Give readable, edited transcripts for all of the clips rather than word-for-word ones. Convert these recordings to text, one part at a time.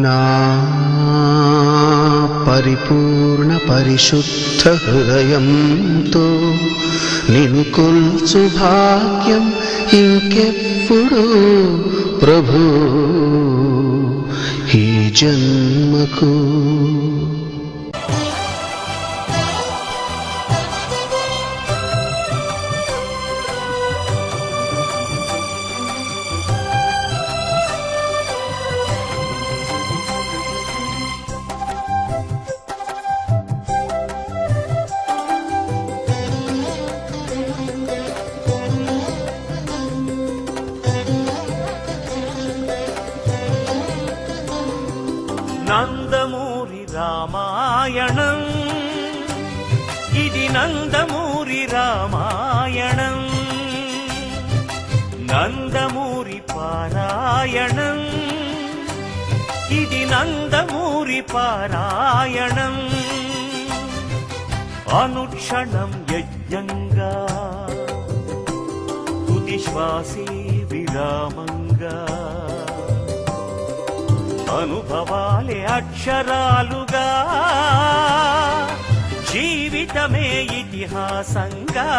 నా పరిపూర్ణ పరిశుద్ధ హృదయంతో నిన్ను కొల్చు భాగ్యం ఇంకెప్పుడు ప్రభు ఈ జన్మకు. నందమూరి రామాయణం, ఇది నందమూరి రామాయణం, నందమూరి పారాయణం, ఇది నందమూరి పారాయణం, అనుక్షణం యజ్ఞంగా తుది శ్వాసే విరామంగా, అనుభవాలే అక్షరాలుగా, జీవితమే ఇతిహాసంగా,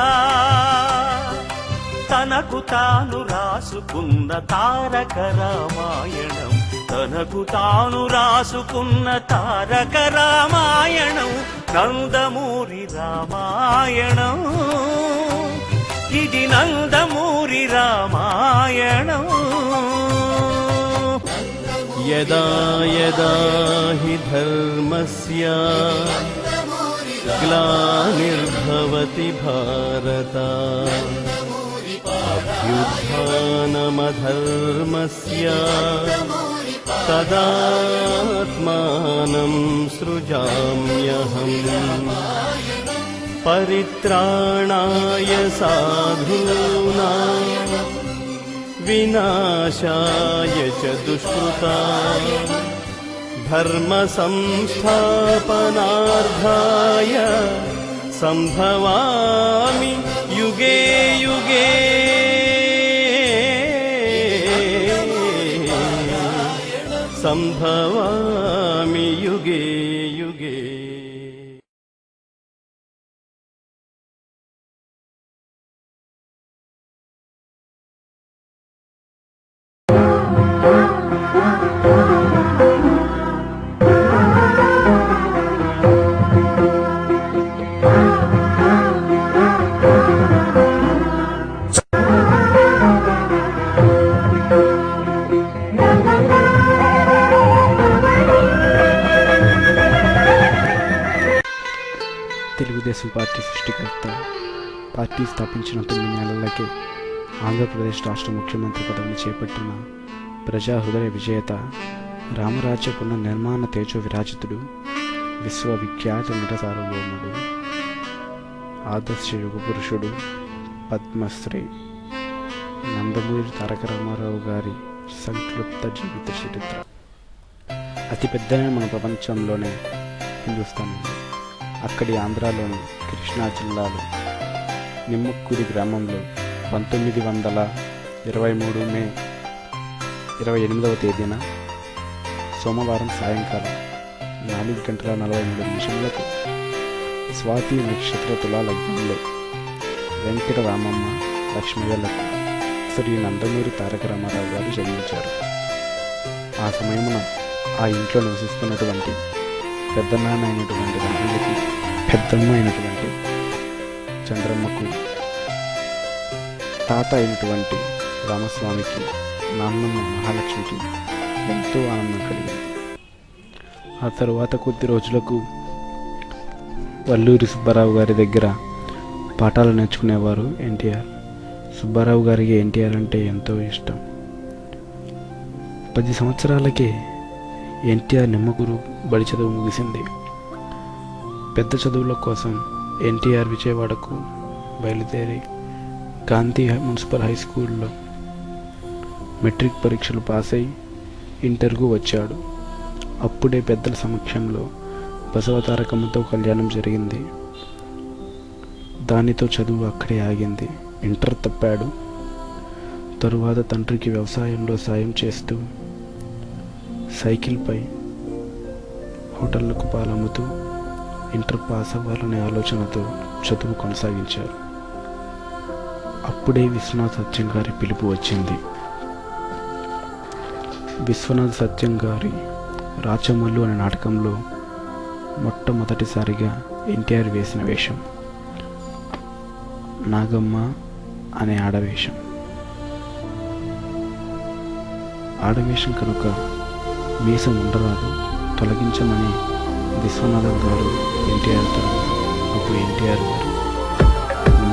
తనకు తాను రాసుకున్న తారక రామాయణం, తనకు తాను రాసుకున్న తారక రామాయణం, నందమూరి రామాయణం, ఇది నందమూరి రామాయణం. యదా యదా హి ధర్మస్య గ్లానిర్భవతి భారత అభ్యుత్థానమధర్మస్య తదాత్మానం సృజామ్యహం. పరిత్రాణాయ సాధూనాం వినాశాయ చ దుష్కృతాం ధర్మ సంస్థాపనార్థాయ సంభవామి యుగే యుగే. సంభవామి యుగే యుగే. తెలుగుదేశం పార్టీ సృష్టికర్త, పార్టీ స్థాపించిన 9 నెలలకే ఆంధ్రప్రదేశ్ రాష్ట్ర ముఖ్యమంత్రి పదవిని చేపట్టిన ప్రజాహృదయ విజేత, రామరాజ్య పునర్నిర్మాణ తేజో విరాజితుడు, విశ్వవిఖ్యాత నట సార్వభౌముడు, ఆదర్శ యుగ పురుషుడు, పద్మశ్రీ నందమూరి తారక రామారావు గారి సంక్లుప్త జీవిత చరిత్ర. అతిపెద్దైన మన ప్రపంచంలోనే హిందుస్థాన్, అక్కడి ఆంధ్రాలోని కృష్ణా జిల్లాలో నిమ్మక్కూరి గ్రామంలో 1923 మే 28వ తేదీన సోమవారం సాయంకాలం 4:43 స్వాతి నక్షత్ర తులా లగ్నంలో వెంకట రామమ్మ లక్ష్మయ్యలకు శ్రీ నందమూరి తారక రామారావు గారు జన్మించారు. ఆ సమయమున ఆ ఇంట్లో నివసిస్తున్నటువంటి పెద్దనాన్న అయినటువంటి రాముడికి, పెద్దమ్మ అయినటువంటి చంద్రమ్మకు, తాత అయినటువంటి రామస్వామికి, నాన్నమ్మ మహాలక్ష్మికి ఎంతో ఆనందం కలిగింది. ఆ తరువాత కొద్ది రోజులకు వల్లూరి సుబ్బారావు గారి దగ్గర పాఠాలు నేర్చుకునేవారు ఎన్టీఆర్. సుబ్బారావు గారికి ఎన్టీఆర్ అంటే ఎంతో ఇష్టం. 10 సంవత్సరాలకే ఎన్టీఆర్ నిమ్మకూరు బడి చదువు ముగిసింది. పెద్ద చదువుల కోసం ఎన్టీఆర్ విజయవాడకు బయలుదేరి గాంధీ మున్సిపల్ హై స్కూల్లో మెట్రిక్ పరీక్షలు పాస్ అయి ఇంటర్కు వచ్చాడు. అప్పుడే పెద్దల సమక్షంలో బసవతారకమ్మతో కళ్యాణం జరిగింది. దానితో చదువు అక్కడే ఆగింది. ఇంటర్ తప్పాడు. తరువాత తండ్రికి వ్యవసాయంలో సాయం చేస్తూ సైకిల్పై హోటళ్లకు పాలమ్ముతూ ఇంటర్ పాస్ అవ్వాలనే ఆలోచనతో చదువు కొనసాగించారు. అప్పుడే విశ్వనాథ్ సత్యం గారి పిలుపు వచ్చింది. విశ్వనాథ్ సత్యం గారి రాచమల్లు అనే నాటకంలో మొట్టమొదటిసారిగా ఎన్టీఆర్ వేసిన వేషం నాగమ్మ అనే ఆడవేషం. ఆడవేషం కనుక మీసం ఉండరాదు, తొలగించమని విశ్వనాథం గారు ఎన్టీఆర్తో. అప్పుడు ఎన్టీఆర్ గారు,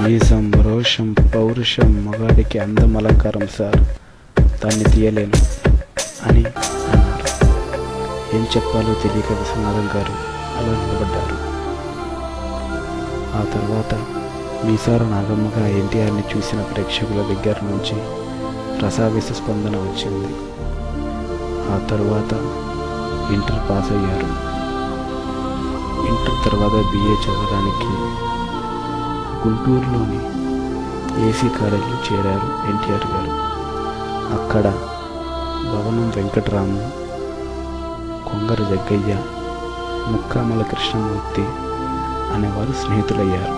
మీసం రోషం పౌరుషం మగాడికి అందం అలంకారం సార్, దాన్ని తీయలేను అని అన్నారు. ఏం చెప్పాలో తెలియక విశ్వనాథం గారు అలా నిలబడ్డారు. ఆ తర్వాత మీసారు నాగమ్మగా ఎన్టీఆర్ని చూసిన ప్రేక్షకుల దగ్గర నుంచి రసావేశ స్పందన వచ్చింది. ఆ తర్వాత ఇంటర్ పాస్ అయ్యారు. ఇంటర్ తర్వాత బిఏ చదవడానికి గుంటూరులోని ఏసీ కాలేజీలో చేరారు ఎన్టీఆర్ గారు. అక్కడ భవనం వెంకటరాము, కొంగర జగ్గయ్య, ముక్కామల కృష్ణమూర్తి అనేవారు స్నేహితులయ్యారు.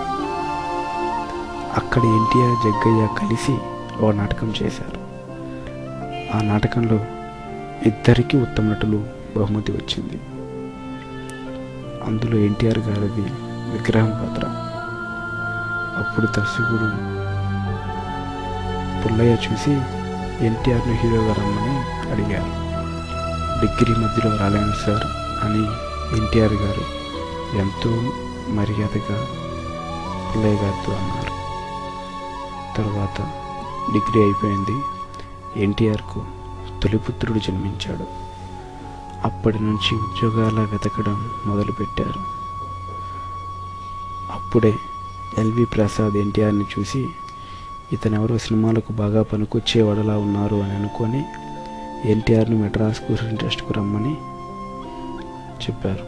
అక్కడ ఎన్టీఆర్ జగ్గయ్య కలిసి ఓ నాటకం చేశారు. ఆ నాటకంలో ఇద్దరికీ ఉత్తమ నటులు బహుమతి వచ్చింది. అందులో ఎన్టీఆర్ గారిది విగ్రహం పాత్ర. అప్పుడు దర్శకుడు పుల్లయ్య చూసి ఎన్టీఆర్ను హీరోగా రమ్మని అడిగారు. డిగ్రీ మధ్యలో రాలేను సార్ అని ఎన్టీఆర్ గారు ఎంతో మర్యాదగా పుల్లయ్య గారితో అన్నారు. తర్వాత డిగ్రీ అయిపోయింది. ఎన్టీఆర్కు తొలిపుత్రుడు జన్మించాడు. అప్పటి నుంచి ఉద్యోగాల వెతకడం మొదలుపెట్టారు. అప్పుడే ఎల్వి ప్రసాద్ ఎన్టీఆర్ని చూసి ఇతనెవరో సినిమాలకు బాగా పనికొచ్చేవాడలా ఉన్నారు అని అనుకొని ఎన్టీఆర్ను మెడ్రాస్కు ఇంట్రెస్ట్కు రమ్మని చెప్పారు.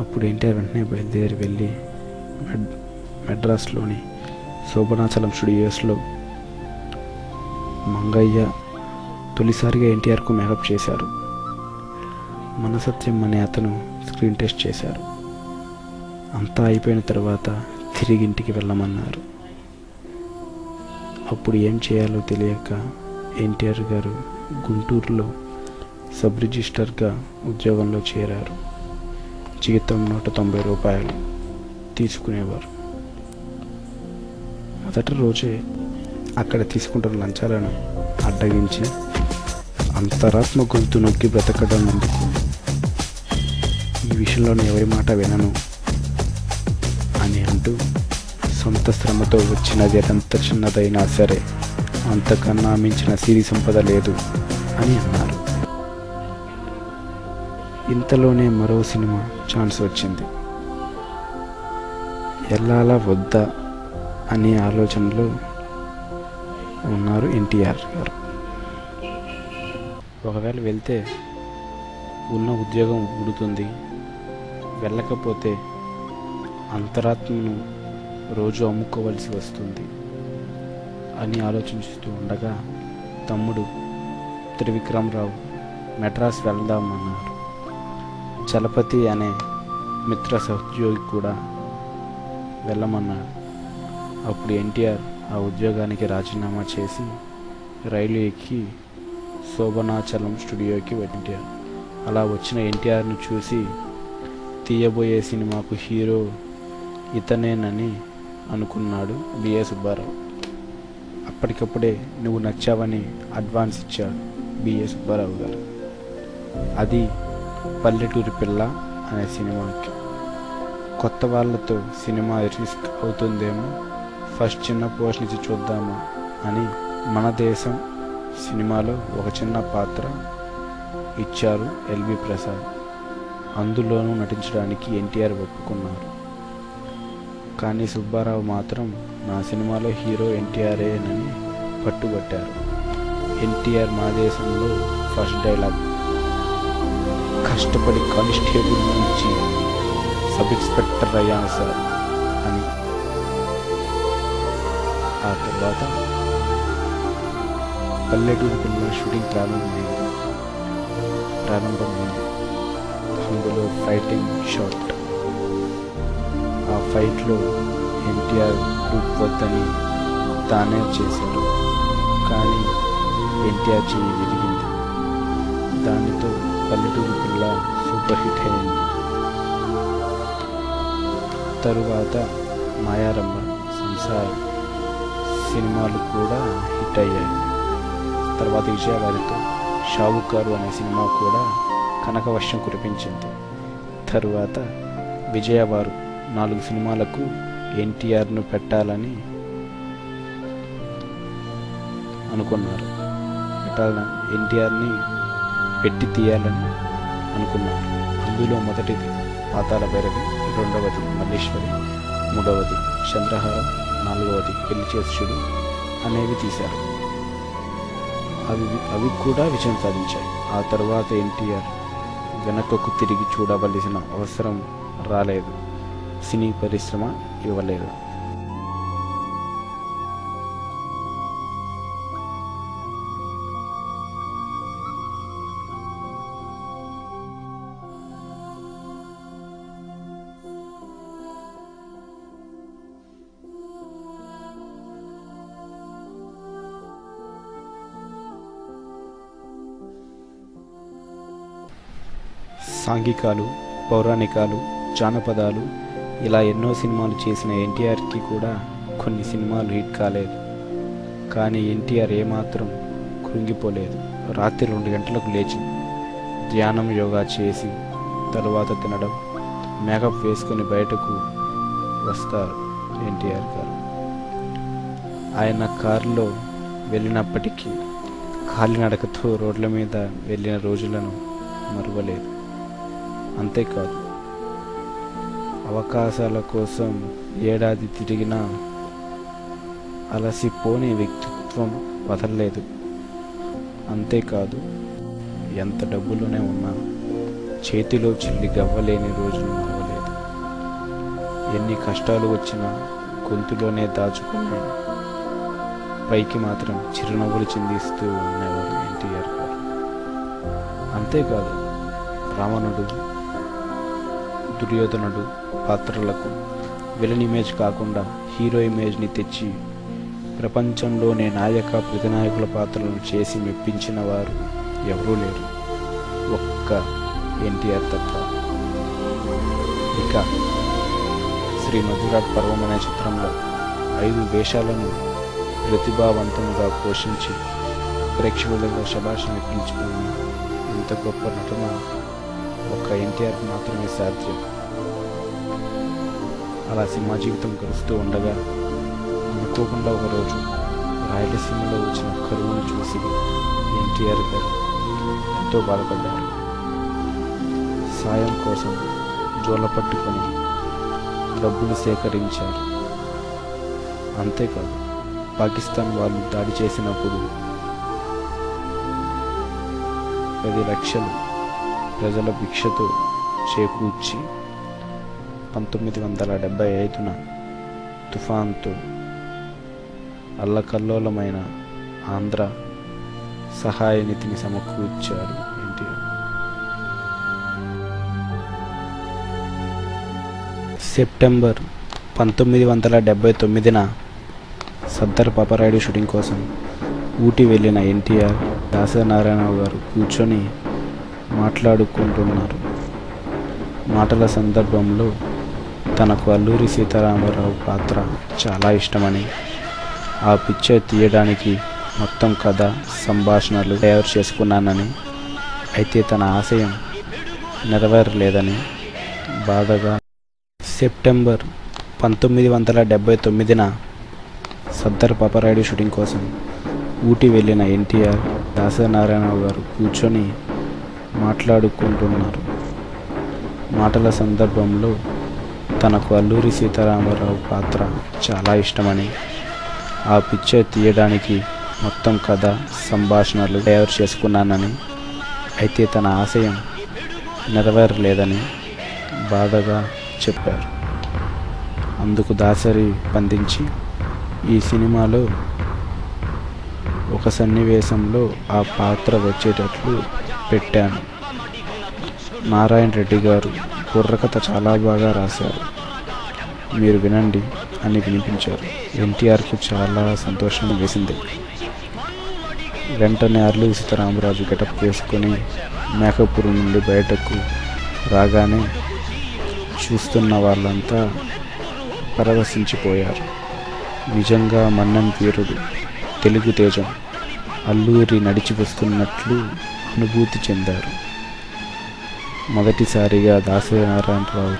అప్పుడు ఎన్టీఆర్ వెంటనే బయలుదేరి వెళ్ళి మెడ్రాస్లోని శోభనాచలం స్టూడియోస్లో మంగయ్య తొలిసారిగా ఎన్టీఆర్కు మేకప్ చేశారు. మనసత్యం అనే అతను స్క్రీన్ టెస్ట్ చేశారు. అంతా అయిపోయిన తర్వాత తిరిగి ఇంటికి వెళ్ళమన్నారు. అప్పుడు ఏం చేయాలో తెలియక ఎన్టీఆర్ గారు గుంటూరులో సబ్ రిజిస్టర్గా ఉద్యోగంలో చేరారు. జీతం 190 రూపాయలు తీసుకునేవారు. మొదటి రోజే అక్కడ తీసుకుంటున్న లంచాలను అడ్డగించి అంతరాత్మ గొంతు నొక్కి బ్రతకడం ఎందుకు, ఈ విషయంలో ఎవరి మాట వినను అని అంటూ సొంత శ్రమతో వచ్చినది ఎంత చిన్నదైనా సరే అంతకన్నా మించిన సిరి సంపద లేదు అని అన్నారు. ఇంతలోనే మరో సినిమా ఛాన్స్ వచ్చింది. వెళ్ళాలా వద్దా అనే ఆలోచనలో ఉన్నారు ఎన్టీఆర్ గారు. ఒకవేళ వెళ్తే ఉన్న ఉద్యోగం ఊడుతుంది, వెళ్ళకపోతే అంతరాత్మను రోజు అమ్ముకోవలసి వస్తుంది అని ఆలోచిస్తూ ఉండగా తమ్ముడు త్రివిక్రమరావు మెడ్రాస్ వెళ్దామన్నారు. చలపతి అనే మిత్ర సహోద్యోగి కూడా వెళ్ళమన్నాడు. అప్పుడు ఎన్టీఆర్ ఆ ఉద్యోగానికి రాజీనామా చేసి రైలు ఎక్కి శోభనాచలం స్టూడియోకి వచ్చారు. అలా వచ్చిన ఎన్టీఆర్ను చూసి తీయబోయే సినిమాకు హీరో ఇతనేనని అనుకున్నాడు బిఏ సుబ్బారావు. అప్పటికప్పుడే నువ్వు నచ్చావని అడ్వాన్స్ ఇచ్చాడు బిఏ సుబ్బారావు గారు. అది పల్లెటూరి పిల్ల అనే సినిమాకి. కొత్త వాళ్ళతో సినిమా రిస్క్ అవుతుందేమో, ఫస్ట్ చిన్న పోస్ట్ నుంచి చూద్దామా అని మన దేశం సినిమాలో ఒక చిన్న పాత్ర ఇచ్చారు ఎల్వి ప్రసాద్. అందులోనూ నటించడానికి ఎన్టీఆర్ ఒప్పుకున్నారు. కానీ సుబ్బారావు మాత్రం నా సినిమాలో హీరో ఎన్టీఆర్ఏనని పట్టుబట్టారు. ఎన్టీఆర్ మా దేశంలో ఫస్ట్ డైలాగ్, కష్టపడి కానిస్టేబుల్ నుంచి సబ్ ఇన్స్పెక్టర్ అయ్యాను సార్ అని. ఆ తర్వాత పల్లెటూరు పిల్లల షూటింగ్ ప్రారంభమైంది. ప్రారంభమైంది. అందులో ఫైటింగ్ షాట్. ఆ ఫైట్లో ఎన్టీఆర్ డూప్ వద్దని తానే చేశాడు, కానీ ఎన్టీఆర్ చెయ్యి విరిగింది. దానితో పల్లెటూరు పిల్ల సూపర్ హిట్ అయింది. తరువాత మాయారమ్మ, సంసార్ సినిమాలు కూడా హిట్ అయ్యాయి. తర్వాత విజయవారితో షావుకారు అనే సినిమా కూడా కనకవర్షం కురిపించింది. తరువాత విజయవారు 4 సినిమాలకు ఎన్టీఆర్ను పెట్టాలని అనుకున్నారు. ఎన్టీఆర్ని పెట్టి తీయాలని అనుకున్నారు. అందులో మొదటిది పాతాళ భైరవి, రెండవది మల్లేశ్వరి, మూడవది చంద్రహారం, 4వది పెళ్లి చేసుడు అనేవి తీశారు. అవి కూడా విజయం సాధించాయి. ఆ తర్వాత ఎన్టీఆర్ వెనకకు తిరిగి చూడవలసిన అవసరం రాలేదు. సినీ పరిశ్రమ ఇవ్వలేదు. సాంఘికాలు, పౌరాణికాలు, జానపదాలు ఇలా ఎన్నో సినిమాలు చేసిన ఎన్టీఆర్కి కూడా కొన్ని సినిమాలు హిట్ కాలేదు. కానీ ఎన్టీఆర్ ఏమాత్రం కృంగిపోలేదు. రాత్రి 2 గంటలకు లేచి ధ్యానం, యోగా చేసి తరువాత తినడం, మేకప్ వేసుకొని బయటకు వస్తారు ఎన్టీఆర్ గారు. ఆయన కారులో వెళ్ళినప్పటికీ కాలినడకతో రోడ్ల మీద వెళ్ళిన రోజులను మరువలేదు. అంతేకాదు, అవకాశాల కోసం ఏడాది తిరిగినా అలసిపోని వ్యక్తిత్వం వదలలేదు. అంతేకాదు, ఎంత డబ్బులోనే ఉన్నా చేతిలో చిల్లి గవ్వలేని రోజులు మరవలేదు. ఎన్ని కష్టాలు వచ్చినా గొంతులోనే దాచుకుని పైకి మాత్రం చిరునవ్వులు చిందిస్తూ ఉండేవారు ఎన్టీఆర్ గారు. అంతేకాదు, రావణుడు, దుర్యోధనుడు పాత్రలకు విలన్ ఇమేజ్ కాకుండా హీరో ఇమేజ్ని తెచ్చి ప్రపంచంలోనే నాయక ప్రతినాయకుల పాత్రలను చేసి మెప్పించిన వారు ఎవరూ లేరు, ఒక్క ఎన్టీఆర్ తప్ప. ఇక శ్రీ మధురాట్ పర్వం అనే చిత్రంలో 5 వేషాలను ప్రతిభావంతంగా పోషించి ప్రేక్షకులుగా శభాషని పిలుచుకున్న ఇంత గొప్ప నటన ఒక్క ఎన్టీఆర్కి మాత్రమే సాధ్యం. అలా సినిమా జీవితం గడుస్తూ ఉండగా అనుకోకుండా ఒకరోజు రాయలసీమలో వచ్చిన కరువును చూసి ఎన్టీఆర్ గారు ఎంతో బాధపడ్డారు. సాయం కోసం జోల పట్టుకొని డబ్బులు సేకరించారు. అంతేకాదు, పాకిస్తాన్ వాళ్ళు దాడి చేసినప్పుడు 10 లక్షలు ప్రజల భిక్షతో చేకూర్చి 1975న తుఫాన్తో అల్లకల్లోలమైన ఆంధ్ర సహాయ నిధిని సమకూర్చారు ఎన్టీఆర్. సెప్టెంబర్ 1979న సర్దార్ పాపారాయుడు షూటింగ్ కోసం ఊటీ వెళ్ళిన ఎన్టీఆర్, దాసనారాయణరావు గారు కూర్చొని మాట్లాడుకుంటున్నారు. మాటల సందర్భంలో తనకు అల్లూరి సీతారామరావు పాత్ర చాలా ఇష్టమని, ఆ పిక్చర్ తీయడానికి మొత్తం కథ, సంభాషణలు తయారు చేసుకున్నానని, అయితే తన ఆశయం నెరవేరలేదని బాధగా సెప్టెంబర్ 1979న సర్దార్ పాపారాయుడు షూటింగ్ కోసం ఊటీ వెళ్ళిన ఎన్టీఆర్, దాసనారాయణరావు గారు కూర్చొని మాట్లాడుకుంటున్నారు. మాటల సందర్భంలో తనకు అల్లూరి సీతారామరావు పాత్ర చాలా ఇష్టమని, ఆ పిక్చర్ తీయడానికి మొత్తం కథ, సంభాషణలు తయారు చేసుకున్నానని, అయితే తన ఆశయం నెరవేరలేదని బాధగా చెప్పారు. అందుకు దాసరి స్పందించి, ఈ సినిమాలో ఒక సన్నివేశంలో ఆ పాత్ర వచ్చేటట్లు పెట్టాను, నారాయణ రెడ్డి గారు బుర్రకథ చాలా బాగా రాశారు, మీరు వినండి అని వినిపించారు. ఎన్టీఆర్కి చాలా సంతోషం వేసింది. వెంటనే అల్లూరి సీతారామరాజు గెటప్ వేసుకొని మేకపురం నుండి బయటకు రాగానే చూస్తున్న వాళ్ళంతా పరవశించిపోయారు. నిజంగా మన్నన్ వీరుడు, తెలుగు తేజం అల్లూరి నడిచి వస్తున్నట్లు అనుభూతి చెందారు. మొదటిసారిగా దాసరి నారాయణరావు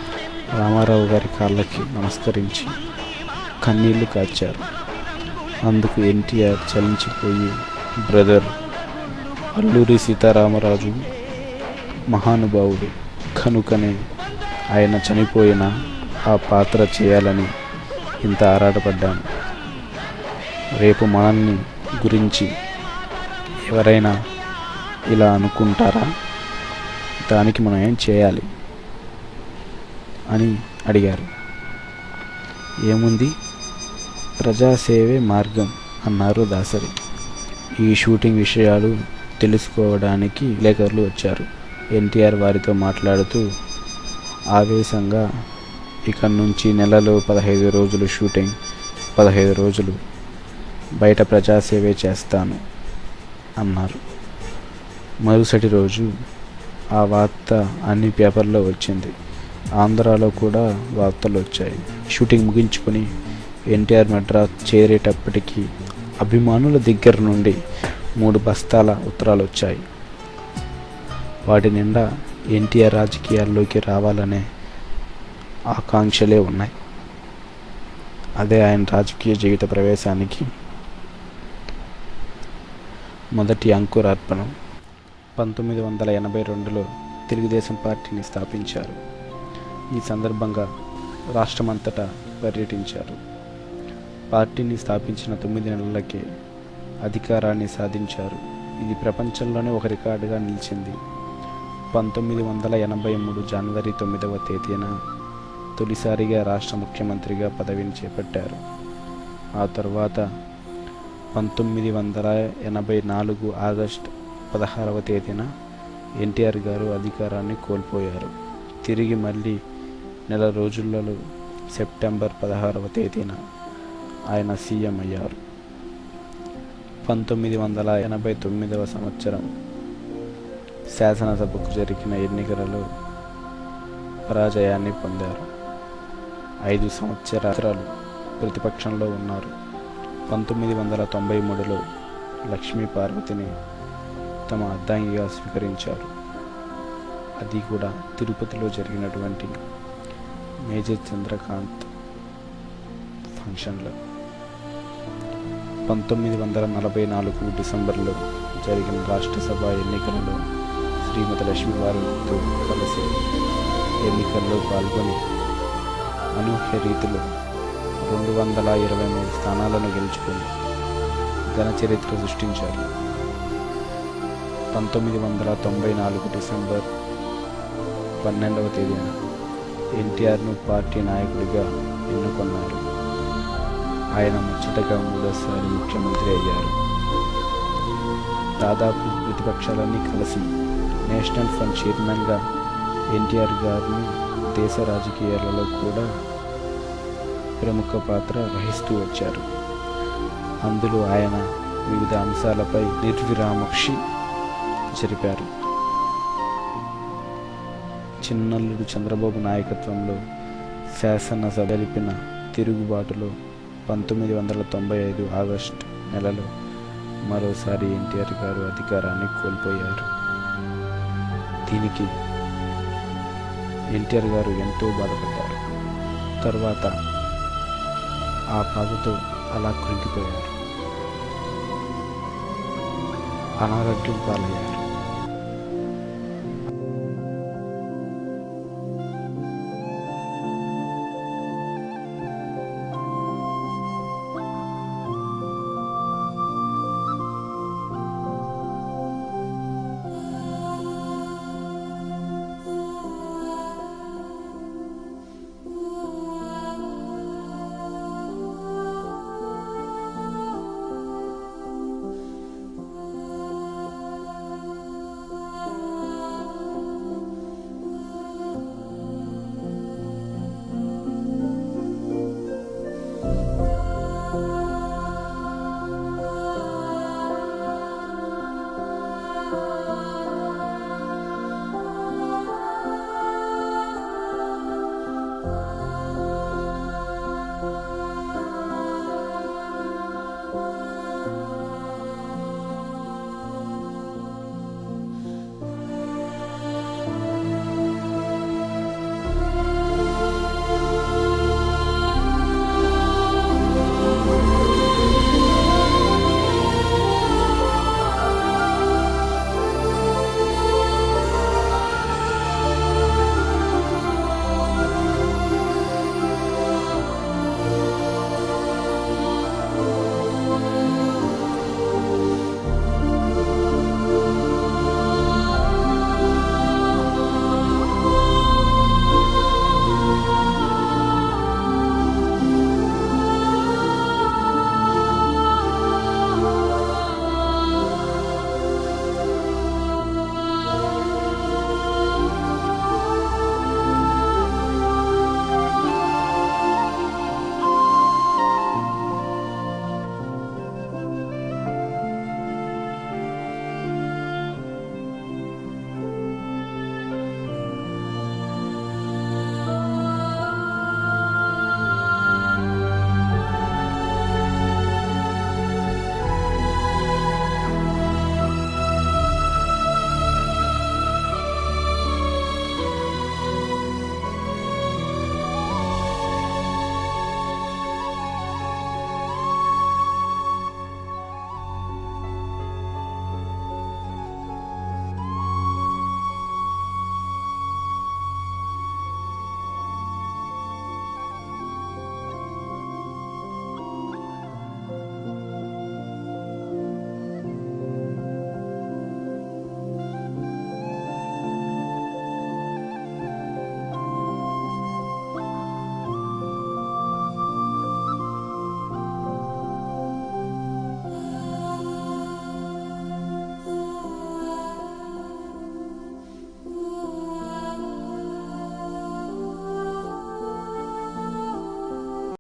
రామారావు గారి కాళ్ళకి నమస్కరించి కన్నీళ్లు కార్చారు. అందుకు ఎన్టీఆర్ చలించిపోయి, బ్రదర్, అల్లూరి సీతారామరాజు మహానుభావుడు కనుకనే ఆయన చనిపోయిన ఆ పాత్ర చేయాలని ఇంత ఆరాటపడ్డాను. రేపు మనల్ని గురించి ఎవరైనా ఇలా అనుకుంటారా? దానికి మనం ఏం చేయాలి అని అడిగారు. ఏముంది, ప్రజాసేవే మార్గం అన్నారు దాసరి. ఈ షూటింగ్ విషయాలు తెలుసుకోవడానికి విలేకరులు వచ్చారు. ఎన్టీఆర్ వారితో మాట్లాడుతూ ఆవేశంగా, ఇక నుంచి నెలలో 15 రోజులు షూటింగ్, 15 రోజులు బయట ప్రజాసేవే చేస్తాను అన్నారు. మరుసటి రోజు ఆ వార్త అన్ని పేపర్లో వచ్చింది. ఆంధ్రాలో కూడా వార్తలు వచ్చాయి. షూటింగ్ ముగించుకొని ఎన్టీఆర్ మద్రాస్ చేరేటప్పటికీ అభిమానుల దగ్గర నుండి 3 బస్తాల ఉత్తరాలు వచ్చాయి. వాటి నిండా ఎన్టీఆర్ రాజకీయాల్లోకి రావాలనే ఆకాంక్షలే ఉన్నాయి. అదే ఆయన రాజకీయ జీవిత ప్రవేశానికి మొదటి అంకురార్పణం. 1982లో తెలుగుదేశం పార్టీని స్థాపించారు. ఈ సందర్భంగా రాష్ట్రమంతటా పర్యటించారు. పార్టీని స్థాపించిన 9 నెలలకే అధికారాన్ని సాధించారు. ఇది ప్రపంచంలోనే ఒక రికార్డుగా నిలిచింది. 1983 జనవరి 9వ తేదీన తొలిసారిగా రాష్ట్ర ముఖ్యమంత్రిగా పదవిని చేపట్టారు. ఆ తర్వాత 1984 ఆగస్టు 16వ తేదీన ఎన్టీఆర్ గారు అధికారాన్ని కోల్పోయారు. తిరిగి మళ్ళీ నెల రోజులలో సెప్టెంబర్ 16వ తేదీన ఆయన సీఎం అయ్యారు. 1989వ సంవత్సరం శాసనసభకు జరిగిన ఎన్నికలలో పరాజయాన్ని పొందారు. 5 సంవత్సరాలు ప్రతిపక్షంలో ఉన్నారు. 1993లో లక్ష్మీ పార్వతిని తమ అర్ధాంగిగా స్వీకరించారు. అది కూడా తిరుపతిలో జరిగినటువంటి మేజర్ చంద్రకాంత్ ఫంక్షన్లో. 1944 డిసెంబర్లో జరిగిన రాష్ట్రసభ ఎన్నికలలో శ్రీమతి లక్ష్మీ వారితో కలిసి ఎన్నికల్లో పాల్గొని అనూహ్య రీతిలో 223 స్థానాలను గెలుచుకొని ఘన చరిత్ర సృష్టించారు. 1994 డిసెంబర్ 12వ తేదీన ఎన్టీఆర్ను పార్టీ నాయకుడిగా ఎన్నుకున్నారు. ఆయన ముచ్చటగా 3వసారి ముఖ్యమంత్రి అయ్యారు. దాదాపు ప్రతిపక్షాలన్నీ కలిసి నేషనల్ ఫ్రంట్ చైర్మన్గా ఎన్టీఆర్ గారిని దేశ రాజకీయాలలో కూడా ప్రముఖ పాత్ర వహిస్తూ వచ్చారు. అందులో ఆయన వివిధ అంశాలపై నిర్విరామక్షి జరిపారు. చిన్నల్లుడు చంద్రబాబు నాయకత్వంలో శాసనసభ జరిపిన తిరుగుబాటులో 1995 ఆగస్టు నెలలో మరోసారి ఎన్టీఆర్ గారు అధికారాన్ని కోల్పోయారు. దీనికి ఎన్టీఆర్ గారు ఎంతో బాధపడ్డారు. తర్వాత ఆ బాధతో అలా కృంగిపోయారు, అనారోగ్యం పాలయ్యారు.